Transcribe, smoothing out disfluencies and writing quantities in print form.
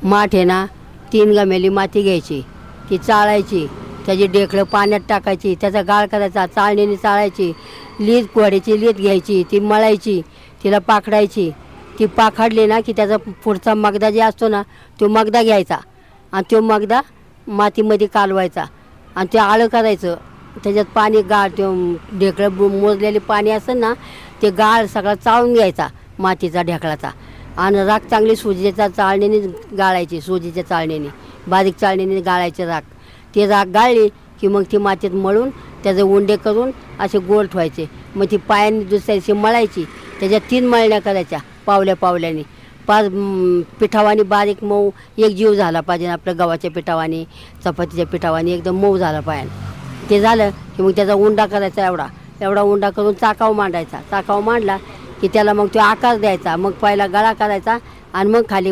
माठ आहे ना 3 गमेली माती घ्यायची, ती चाळायची, त्याची ढेकळं पाण्यात टाकायची, त्याचा गाळ करायचा, चाळणीने चाळायची, लीद घोड्याची लीद घ्यायची, ती मळायची, तिला पाखडायची, ती पाखडली ना की त्याचा पुढचा मगदा जे असतो ना तो मगदा घ्यायचा आणि तो मगदा मातीमध्ये कालवायचा आणि ते आळं करायचं. त्याच्यात पाणी गाळ ते ढेकळं मोजलेले पाणी असेल ना ते गाळ सगळा चाळून घ्यायचा मातीचा ढेकळाचा आणि राख चांगली सुजीच्या चाळणीने गाळायची, सुजीच्या चाळणीने बारीक चाळणीने गाळायचे राख. ते राख गाळली की मग ती मातीत मळून त्याचे उंडे करून असे गोल ठेवायचे. मग ती पायाने दुसऱ्या दिवशी मळायची, त्याच्यात 3 मळण्या करायच्या पावल्या पावल्याने. 5 पिठावानी बारीक मऊ एक जीव झाला पाहिजे आपल्या गव्हाच्या पिठावानी चपातीच्या पिठावानी एकदम मऊ झाला पाहिजे. ते झालं की मग त्याचा उंडा करायचा, एवढा उंडा करून चाकाव मांडायचा. चाकाव मांडला की त्याला मग तो आकार द्यायचा. मग पहिला गळा करायचा आणि मग खाली